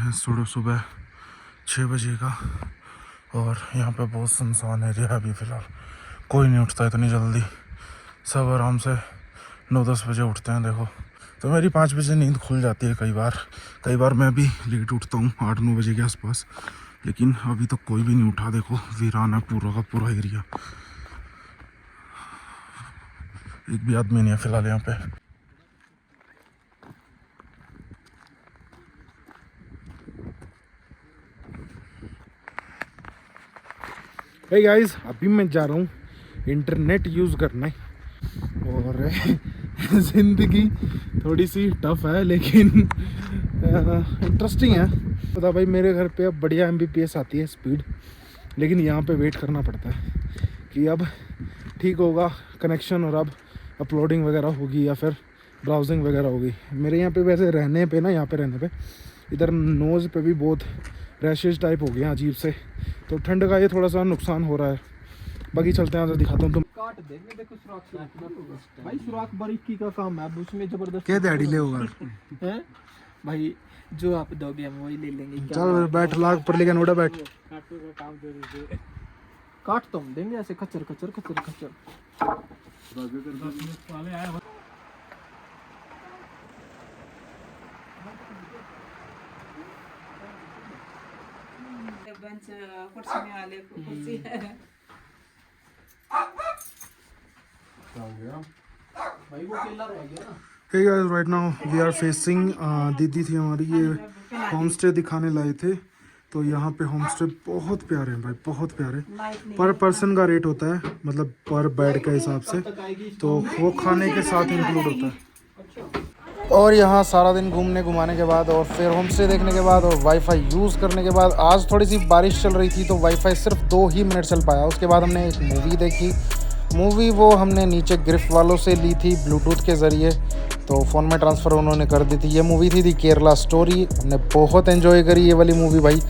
है सुबह 6 बजे का और यहाँ पे बहुत सुनसान एरिया है अभी फ़िलहाल। कोई नहीं उठता इतनी जल्दी, सब आराम से 9-10 बजे उठते हैं। देखो तो मेरी 5 बजे नींद खुल जाती है कई बार मैं भी लेट उठता हूँ 8-9 बजे के आसपास, लेकिन अभी तक कोई भी नहीं उठा। देखो वीरान है पूरा का पूरा एरिया, एक भी आदमी नहीं है फ़िलहाल यहाँ पे। हे गाइस, अभी मैं जा रहा हूँ इंटरनेट यूज़ करने और ज़िंदगी थोड़ी सी टफ है लेकिन इंटरेस्टिंग है। पता भाई मेरे घर पे अब बढ़िया MBPS आती है स्पीड, लेकिन यहाँ पे वेट करना पड़ता है कि अब ठीक होगा कनेक्शन और अब अपलोडिंग वगैरह होगी या फिर ब्राउजिंग वगैरह होगी। मेरे यहाँ पे वैसे रहने पे ना, यहाँ पे रहने पे इधर नोज़ पे भी बहुत रैशेज टाइप हो गया अजीब से, तो ठंड का ये थोड़ा सा नुकसान हो रहा है। बाकी चलते हैं, दिखाता हूँ तुम। काट दे, मैं देखो सुराख भाई, सुराख बारीकी का काम है, अब उसमें जबरदस्त क्या दिहाड़ी ले होगा हैं भाई, जो आप दोगे हम वही ले लेंगे। चल बैठ, लाख पर लेके नोड़ा बैठ। काट तो हम देंगे ऐसे खच्चर खच्चर खच्चर खच्चर। कुर्सी है। भाई वो केला रह गया ना। Hey guys, right now we are facing, दीदी थी हमारी, ये होम स्टे दिखाने लाए थे। तो यहाँ पे होम स्टे बहुत प्यारे हैं भाई, बहुत प्यारे। पर पर्सन का रेट होता है, मतलब पर बेड के हिसाब से, तो वो खाने के साथ इंक्लूड होता है। और यहाँ सारा दिन घूमने घुमाने के बाद और फिर होम स्टे देखने के बाद और वाईफाई यूज़ करने के बाद, आज थोड़ी सी बारिश चल रही थी तो वाईफाई सिर्फ 2 ही मिनट चल पाया। उसके बाद हमने एक मूवी देखी। मूवी वो हमने नीचे गिरफ्ट वालों से ली थी ब्लूटूथ के ज़रिए, तो फ़ोन में ट्रांसफ़र उन्होंने कर दी थी। ये मूवी थी दी केरला स्टोरी, हमने बहुत एंजॉय करी ये वाली मूवी भाई।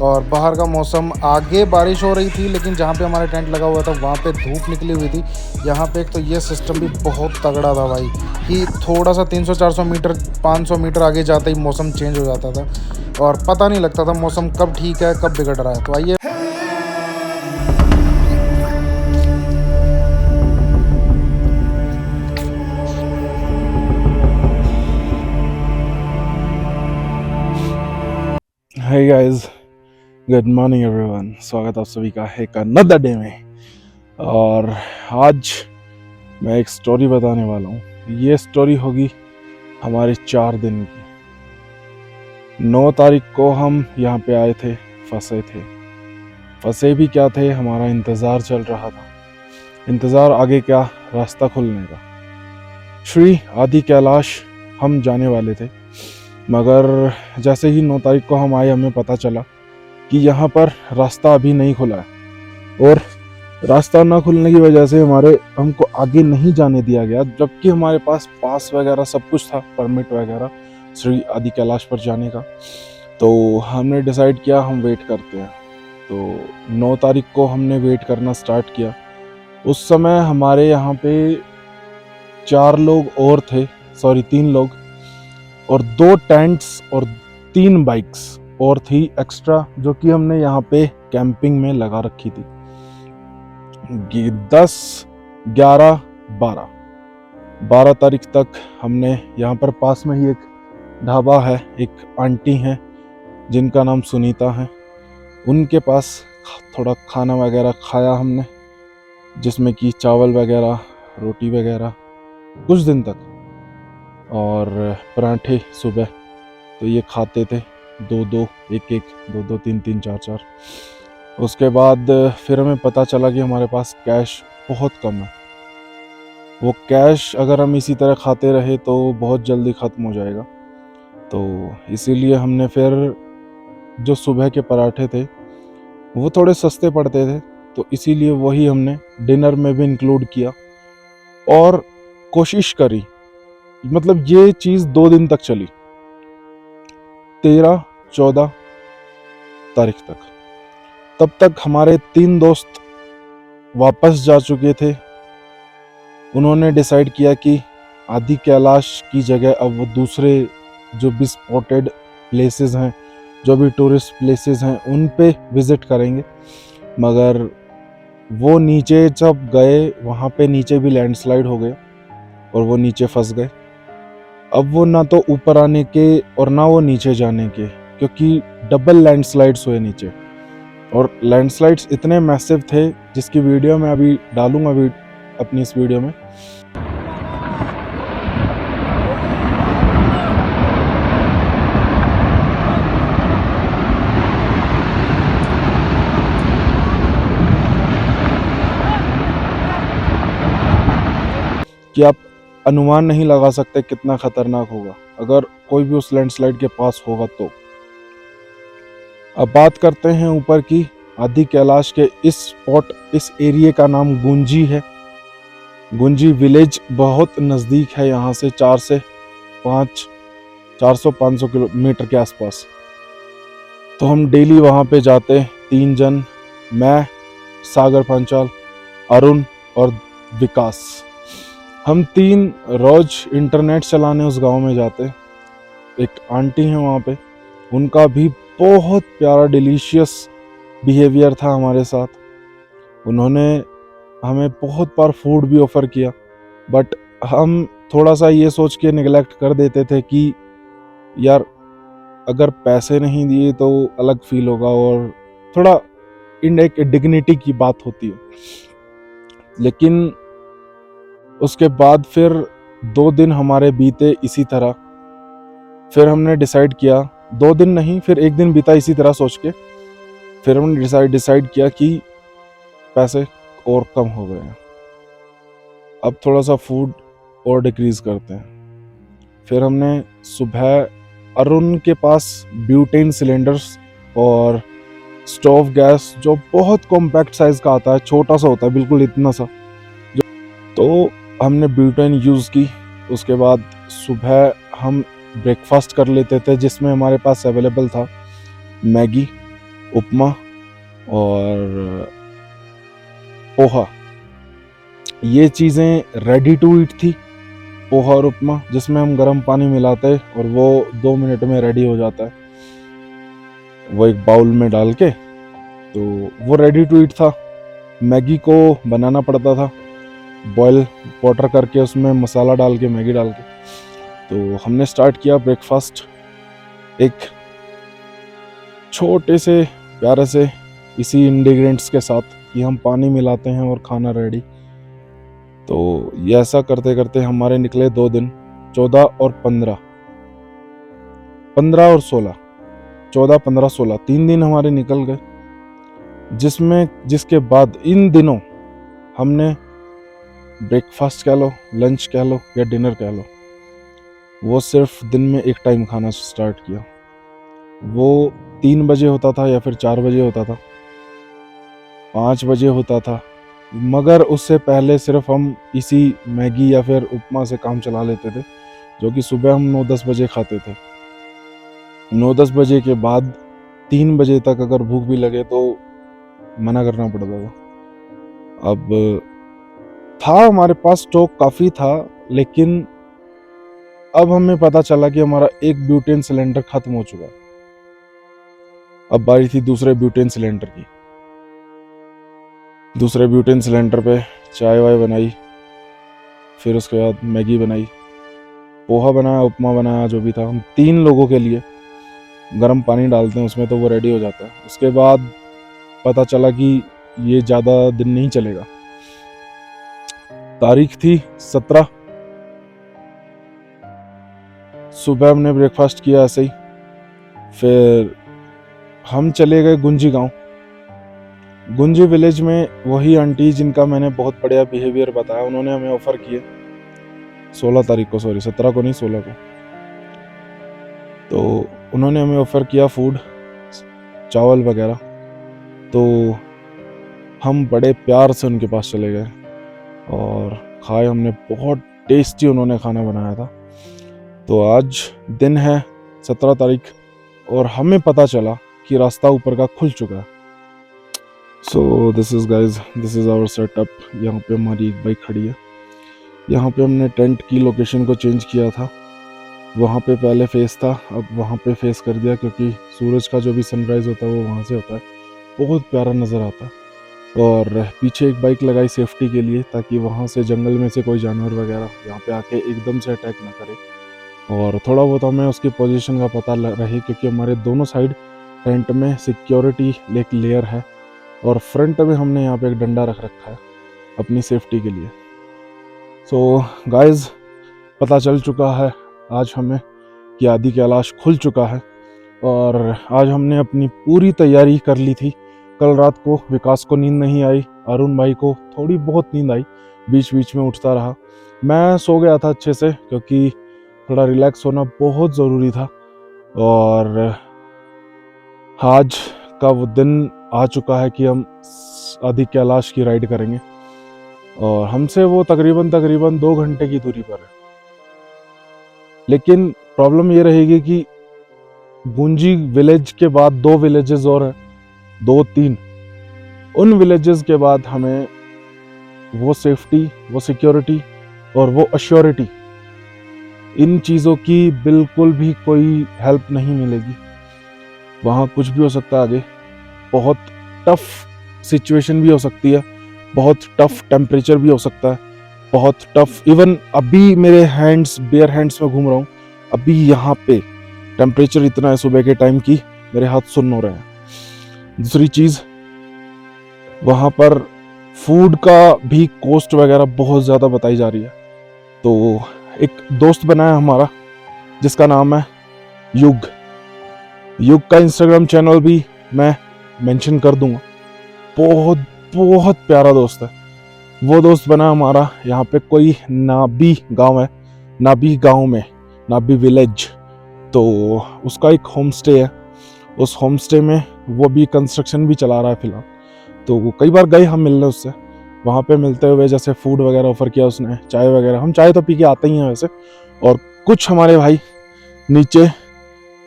और बाहर का मौसम, आगे बारिश हो रही थी लेकिन जहाँ पे हमारा टेंट लगा हुआ था वहाँ पे धूप निकली हुई थी। यहाँ पे एक तो ये सिस्टम भी बहुत तगड़ा था भाई कि थोड़ा सा 300-400 मीटर 500 मीटर आगे जाते ही मौसम चेंज हो जाता था और पता नहीं लगता था मौसम कब ठीक है कब बिगड़ रहा है। तो आइए, hey guys, good morning everyone. स्वागत आप सभी का एक अनदर डे में। और आज मैं एक स्टोरी बताने वाला हूँ। ये स्टोरी होगी हमारे 4 दिन की। 9 तारीख को हम यहाँ पे आए थे, फंसे भी क्या थे, हमारा इंतज़ार चल रहा था। इंतज़ार आगे क्या, रास्ता खुलने का। श्री आदि कैलाश हम जाने वाले थे, मगर जैसे ही 9 तारीख को हम आए हमें पता चला कि यहाँ पर रास्ता अभी नहीं खुला है और रास्ता ना खुलने की वजह से हमको आगे नहीं जाने दिया गया, जबकि हमारे पास पास वगैरह सब कुछ था, परमिट वगैरह श्री आदि कैलाश पर जाने का। तो हमने डिसाइड किया हम वेट करते हैं। तो 9 तारीख को हमने वेट करना स्टार्ट किया। उस समय हमारे यहाँ पे 4 लोग और थे, 3 लोग, और 2 टेंट्स और 3 बाइक्स और थी एक्स्ट्रा, जो कि हमने यहाँ पे कैंपिंग में लगा रखी थी। 10, 11, 12 तारीख तक हमने यहाँ पर पास में ही एक ढाबा है, एक आंटी हैं जिनका नाम सुनीता है, उनके पास थोड़ा खाना वगैरह खाया हमने, जिसमें कि चावल वगैरह, रोटी वगैरह कुछ दिन तक, और पराठे सुबह। तो ये खाते थे 2-2, 1-1, 2-2, 3-3, 4-4। उसके बाद फिर हमें पता चला कि हमारे पास कैश बहुत कम है। वो कैश अगर हम इसी तरह खाते रहे तो बहुत जल्दी ख़त्म हो जाएगा। तो इसीलिए हमने फिर जो सुबह के पराठे थे वो थोड़े सस्ते पड़ते थे, तो इसीलिए वही हमने डिनर में भी इंक्लूड किया और कोशिश करी। मतलब ये चीज़ 2 दिन तक चली, 13-14 तारीख तक। तब तक हमारे 3 दोस्त वापस जा चुके थे। उन्होंने डिसाइड किया कि आदि कैलाश की जगह अब वो दूसरे जो भी स्पॉटेड प्लेसेस हैं जो भी टूरिस्ट प्लेसेस हैं उन पे विज़िट करेंगे। मगर वो नीचे जब गए वहाँ पे नीचे भी लैंडस्लाइड हो गए और वो नीचे फंस गए। अब वो ना तो ऊपर आने के और ना वो नीचे जाने के, क्योंकि डबल लैंडस्लाइड्स हुए नीचे। और लैंडस्लाइड्स इतने मैसिव थे जिसकी वीडियो मैं अभी डालूंगा अपनी इस वीडियो में। कि आप अनुमान नहीं लगा सकते कितना खतरनाक होगा अगर कोई भी उस लैंडस्लाइड के पास होगा तो। अब बात करते हैं ऊपर की। आदि कैलाश के इस एरिया का नाम गुंजी है। गुंजी विलेज बहुत नज़दीक है यहाँ से, 400-500 किलोमीटर के आसपास। तो हम डेली वहाँ पे जाते 3 जन, मैं, सागर पांचाल, अरुण और विकास। हम 3 रोज इंटरनेट चलाने उस गांव में जाते। एक आंटी हैं वहाँ पे, उनका भी बहुत प्यारा डिलीशियस बिहेवियर था हमारे साथ। उन्होंने हमें बहुत बार फूड भी ऑफ़र किया, बट हम थोड़ा सा ये सोच के निगलेक्ट कर देते थे कि यार अगर पैसे नहीं दिए तो अलग फील होगा और थोड़ा एक डिग्निटी की बात होती है। लेकिन उसके बाद फिर 2 दिन हमारे बीते इसी तरह। फिर हमने डिसाइड किया, 2 दिन नहीं फिर 1 दिन बीता इसी तरह सोच के। फिर हमने डिसाइड किया कि पैसे और कम हो गए हैं, अब थोड़ा सा फूड और डिक्रीज करते हैं। फिर हमने सुबह अरुण के पास ब्यूटेन सिलेंडर्स और स्टोव गैस जो बहुत कॉम्पैक्ट साइज का आता है, छोटा सा होता है बिल्कुल इतना सा, तो हमने ब्यूटेन यूज़ की। उसके बाद सुबह हम ब्रेकफास्ट कर लेते थे जिसमें हमारे पास अवेलेबल था मैगी, उपमा और पोहा। ये चीज़ें रेडी टू ईट थी, पोहा और उपमा, जिसमें हम गर्म पानी मिलाते और वो 2 मिनट में रेडी हो जाता है, वो एक बाउल में डाल के। तो वो रेडी टू ईट था। मैगी को बनाना पड़ता था, बॉयल वाटर करके उसमें मसाला डाल के, मैगी डाल के। तो हमने स्टार्ट किया ब्रेकफास्ट एक छोटे से प्यारे से इसी इंग्रेडिएंट्स के साथ कि हम पानी मिलाते हैं और खाना रेडी। तो ये ऐसा करते करते हमारे निकले 2 दिन, 14 और 15, 15 और 16, 14, 15, 16, 3 दिन हमारे निकल गए। जिसके बाद इन दिनों हमने ब्रेकफास्ट कह लो, लंच कह लो या डिनर कह लो, वो सिर्फ दिन में एक टाइम खाना स्टार्ट किया। वो 3 बजे होता था या फिर 4 बजे होता था, 5 बजे होता था। मगर उससे पहले सिर्फ हम इसी मैगी या फिर उपमा से काम चला लेते थे, जो कि सुबह हम 9-10 बजे खाते थे। 9-10 बजे के बाद 3 बजे तक अगर भूख भी लगे तो मना करना पड़ता था। अब था हमारे पास स्टॉक काफ़ी था, लेकिन अब हमें पता चला कि हमारा एक ब्यूटेन सिलेंडर खत्म हो चुका है। अब बारी थी दूसरे ब्यूटेन सिलेंडर की। दूसरे ब्यूटेन सिलेंडर पे चाय वाय बनाई, फिर उसके बाद मैगी बनाई, पोहा बनाया, उपमा बनाया, जो भी था। हम 3 लोगों के लिए गर्म पानी डालते हैं उसमें तो वो रेडी हो जाता है। उसके बाद पता चला कि ये ज़्यादा दिन नहीं चलेगा। तारीख थी 17, सुबह हमने ब्रेकफास्ट किया ऐसे ही। फिर हम चले गए गुंजी गांव। गुंजी विलेज में वही आंटी जिनका मैंने बहुत बढ़िया बिहेवियर बताया, उन्होंने हमें ऑफ़र किए 16 तारीख को, सॉरी 17 को नहीं 16 को। तो उन्होंने हमें ऑफ़र किया फूड, चावल वगैरह। तो हम बड़े प्यार से उनके पास चले गए और खाए हमने। बहुत टेस्टी उन्होंने खाना बनाया था। तो आज दिन है 17 तारीख और हमें पता चला कि रास्ता ऊपर का खुल चुका है। So this is guys, this is our setup. यहाँ पे हमारी एक बाइक खड़ी है। यहाँ पे हमने टेंट की लोकेशन को चेंज किया था वहाँ पे पहले फेस था, अब वहाँ पे फेस कर दिया क्योंकि सूरज का जो भी सनराइज़ होता है वो वहाँ से होता है, बहुत प्यारा नज़र आता है। और पीछे एक बाइक लगाई सेफ्टी के लिए, ताकि वहाँ से जंगल में से कोई जानवर वगैरह यहाँ पे आके एकदम से अटैक ना करे, और थोड़ा बहुत हमें उसकी पोजीशन का पता रहे, क्योंकि हमारे दोनों साइड टेंट में सिक्योरिटी एक लेयर है, और फ्रंट में हमने यहाँ पे एक डंडा रख रखा है अपनी सेफ्टी के लिए। सो गाइस, पता चल चुका है आज हमें कि आदि कैलाश खुल चुका है, और आज हमने अपनी पूरी तैयारी कर ली थी। कल रात को विकास को नींद नहीं आई, अरुण भाई को थोड़ी बहुत नींद आई, बीच बीच में उठता रहा। मैं सो गया था अच्छे से, क्योंकि थोड़ा रिलैक्स होना बहुत ज़रूरी था। और आज का वो दिन आ चुका है कि हम आदि कैलाश की राइड करेंगे, और हमसे वो तकरीबन 2 घंटे की दूरी पर है। लेकिन प्रॉब्लम ये रहेगी कि गुंजी विलेज के बाद 2 विलेजेस और हैं, 2-3, उन विलेजेस के बाद हमें वो सेफ्टी, वो सिक्योरिटी और वो अश्योरिटी, इन चीज़ों की बिल्कुल भी कोई हेल्प नहीं मिलेगी। वहाँ कुछ भी हो सकता है आगे, बहुत टफ सिचुएशन भी हो सकती है, बहुत टफ टेम्परेचर भी हो सकता है, बहुत टफ, इवन अभी मेरे हैंड्स, बेयर हैंड्स में घूम रहा हूँ, अभी यहाँ पे टेम्परेचर इतना है सुबह के टाइम की मेरे हाथ सुन्न हो रहे हैं। दूसरी चीज़, वहाँ पर फूड का भी कॉस्ट वगैरह बहुत ज़्यादा बताई जा रही है। तो एक दोस्त बना है हमारा जिसका नाम है युग का इंस्टाग्राम चैनल भी मैं मेंशन कर दूंगा। बहुत बहुत प्यारा दोस्त है वो। दोस्त बना हमारा यहाँ पे कोई नाबी गांव है, नाबी गांव में, नाबी विलेज, तो उसका एक होम स्टे है। उस होम स्टे में वो भी कंस्ट्रक्शन भी चला रहा है फिलहाल। तो कई बार गए हम मिलने उससे, वहाँ पे मिलते हुए जैसे फूड वगैरह ऑफर किया उसने, चाय वगैरह, हम चाय तो पी के आते ही हैं वैसे। और कुछ हमारे भाई नीचे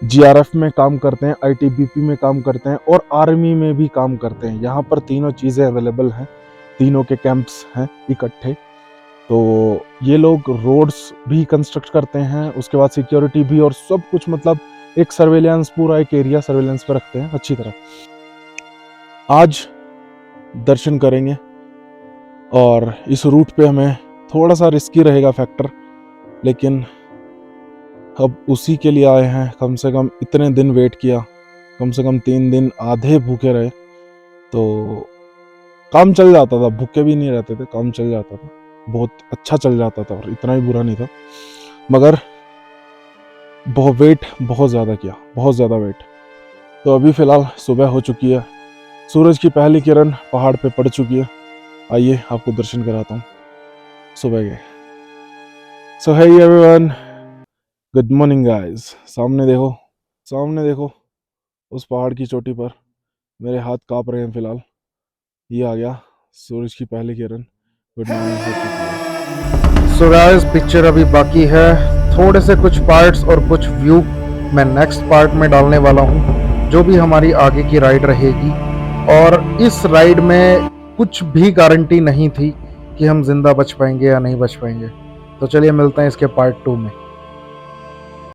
जीआरएफ में काम करते हैं, आईटीबीपी में काम करते हैं, और आर्मी में भी काम करते हैं। यहाँ पर तीनों चीज़ें अवेलेबल हैं, तीनों के कैंप्स हैं इकट्ठे। तो ये लोग रोड्स भी कंस्ट्रक्ट करते हैं, उसके बाद सिक्योरिटी भी, और सब कुछ, मतलब एक सर्वेलेंस, पूरा एक एरिया सर्वेलेंस पर रखते हैं अच्छी तरह। आज दर्शन करेंगे, और इस रूट पे हमें थोड़ा सा रिस्की रहेगा फैक्टर, लेकिन अब उसी के लिए आए हैं। कम से कम इतने दिन वेट किया, कम से कम 3 दिन आधे भूखे रहे, तो काम चल जाता था, भूखे भी नहीं रहते थे, काम चल जाता था, बहुत अच्छा चल जाता था, और इतना ही बुरा नहीं था। मगर बहुत वेट, बहुत ज़्यादा किया, बहुत ज़्यादा वेट। तो अभी फ़िलहाल सुबह हो चुकी है, सूरज की पहली किरण पहाड़ पे पड़ चुकी है। आइए आपको दर्शन कराता हूँ सुबह के। So hey everyone, good morning guys. सामने देखो उस पहाड़ की चोटी पर मेरे हाथ कांप रहे हैं फिलहाल। ये आ गया सूरज की पहली किरण, गुड मॉर्निंग हो चुकी है। सो गाइस, पिक्चर अभी बाकी है, थोड़े से कुछ पार्ट्स और कुछ व्यू मैं नेक्स्ट पार्ट में डालने वाला हूँ, जो भी हमारी आगे की राइड रहेगी। और इस राइड में कुछ भी गारंटी नहीं थी कि हम जिंदा बच पाएंगे या नहीं बच पाएंगे। तो चलिए मिलते हैं इसके पार्ट 2 में।